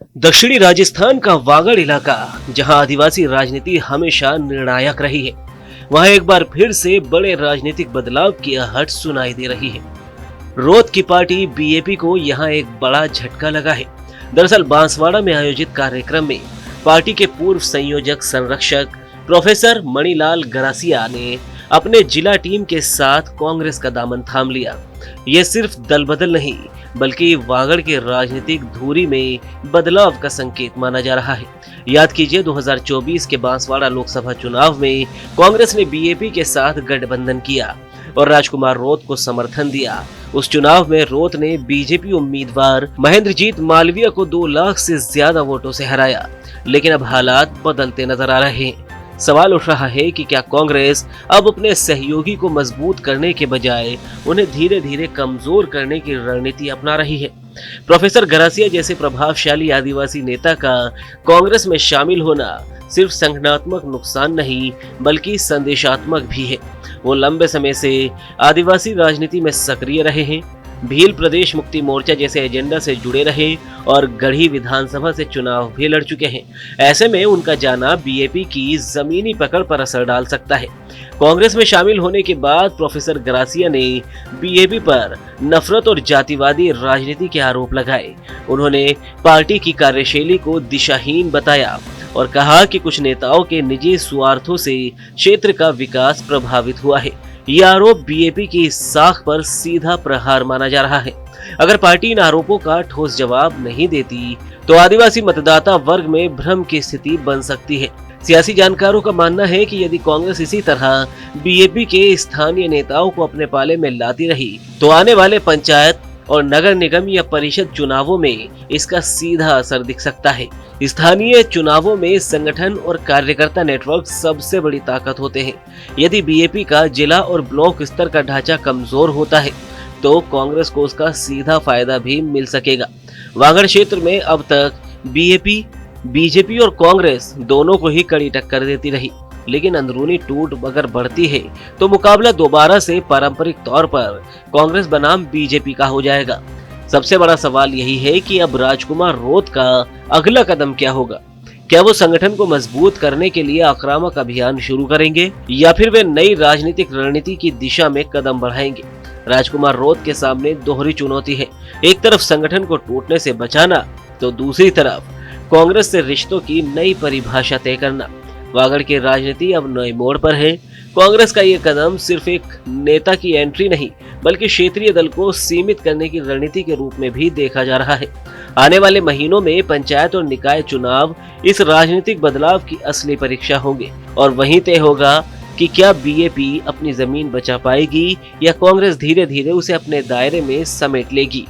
दक्षिणी राजस्थान का वागड़ इलाका, जहां आदिवासी राजनीति हमेशा निर्णायक रही है, वहां एक बार फिर से बड़े राजनीतिक बदलाव की आहट सुनाई दे रही है। रोत की पार्टी बीएपी को यहां एक बड़ा झटका लगा है। दरअसल बांसवाड़ा में आयोजित कार्यक्रम में पार्टी के पूर्व संयोजक संरक्षक प्रोफेसर मणिलाल गरासिया ने अपने जिला टीम के साथ कांग्रेस का दामन थाम लिया। ये सिर्फ दल बदल नहीं, बल्कि वागड़ के राजनीतिक धुरी में बदलाव का संकेत माना जा रहा है। याद कीजिए 2024 के बांसवाड़ा लोकसभा चुनाव में कांग्रेस ने बीएपी के साथ गठबंधन किया और राजकुमार रोत को समर्थन दिया। उस चुनाव में रोत ने बीजेपी उम्मीदवार महेंद्रजीत मालवीय को 2 लाख से ज्यादा वोटों से हराया। लेकिन अब हालात बदलते नजर आ रहे हैं। सवाल उठ रहा है कि क्या कांग्रेस अब अपने सहयोगी को मजबूत करने के बजाय उन्हें धीरे धीरे कमजोर करने की रणनीति अपना रही है। प्रोफेसर गरासिया जैसे प्रभावशाली आदिवासी नेता का कांग्रेस में शामिल होना सिर्फ संगठनात्मक नुकसान नहीं, बल्कि संदेशात्मक भी है। वो लंबे समय से आदिवासी राजनीति में सक्रिय रहे हैं, भील प्रदेश मुक्ति मोर्चा जैसे एजेंडा से जुड़े रहे और गढ़ी विधानसभा से चुनाव भी लड़ चुके हैं। ऐसे में उनका जाना बीएपी की जमीनी पकड़ पर असर डाल सकता है। कांग्रेस में शामिल होने के बाद प्रोफेसर गरासिया ने बीएपी पर नफरत और जातिवादी राजनीति के आरोप लगाए। उन्होंने पार्टी की कार्यशैली को दिशाहीन बताया और कहा कि कुछ नेताओं के निजी स्वार्थों से क्षेत्र का विकास प्रभावित हुआ है। यह आरोप बीएपी की साख पर सीधा प्रहार माना जा रहा है। अगर पार्टी इन आरोपों का ठोस जवाब नहीं देती तो आदिवासी मतदाता वर्ग में भ्रम की स्थिति बन सकती है। सियासी जानकारों का मानना है कि यदि कांग्रेस इसी तरह बीएपी के स्थानीय नेताओं को अपने पाले में लाती रही तो आने वाले पंचायत और नगर निगम या परिषद चुनावों में इसका सीधा असर दिख सकता है। स्थानीय चुनावों में संगठन और कार्यकर्ता नेटवर्क सबसे बड़ी ताकत होते हैं। यदि बीएपी का जिला और ब्लॉक स्तर का ढांचा कमजोर होता है तो कांग्रेस को उसका सीधा फायदा भी मिल सकेगा। वागड़ क्षेत्र में अब तक बीएपी, बीजेपी और कांग्रेस दोनों को ही कड़ी टक्कर देती रही, लेकिन अंदरूनी टूट अगर बढ़ती है तो मुकाबला दोबारा से पारंपरिक तौर पर कांग्रेस बनाम बीजेपी का हो जाएगा। सबसे बड़ा सवाल यही है कि अब राजकुमार रोत का अगला कदम क्या होगा। क्या वो संगठन को मजबूत करने के लिए आक्रामक अभियान शुरू करेंगे या फिर वे नई राजनीतिक रणनीति की दिशा में कदम बढ़ाएंगे। राजकुमार रोत के सामने दोहरी चुनौती है। एक तरफ संगठन को टूटने से बचाना तो दूसरी तरफ कांग्रेस से रिश्तों की नई परिभाषा तय करना। वागड़ की राजनीति अब नए मोड़ पर है। कांग्रेस का ये कदम सिर्फ एक नेता की एंट्री नहीं, बल्कि क्षेत्रीय दल को सीमित करने की रणनीति के रूप में भी देखा जा रहा है। आने वाले महीनों में पंचायत और निकाय चुनाव इस राजनीतिक बदलाव की असली परीक्षा होंगे और वहीं तय होगा कि क्या बीएपी अपनी जमीन बचा पाएगी या कांग्रेस धीरे धीरे उसे अपने दायरे में समेट लेगी।